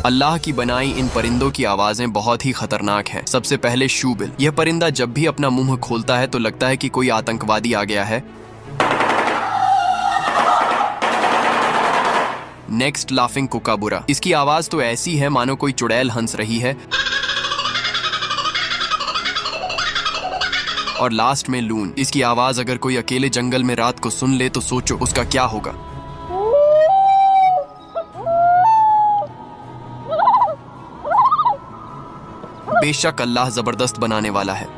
अल्लाह की बनाई इन परिंदों की आवाजें बहुत ही खतरनाक हैं। सबसे पहले शूबिल। यह परिंदा जब भी अपना मुंह खोलता है तो लगता है कि कोई आतंकवादी आ गया है। Next laughing Kookaburra. इसकी आवाज तो ऐसी है मानो कोई चुड़ैल हंस रही है। और लास्ट में लून। इसकी आवाज अगर कोई अकेले जंगल में रात को सुन ले तो सोचो उसका क्या होगा। बेशक अल्लाह जबरदस्त बनाने वाला है।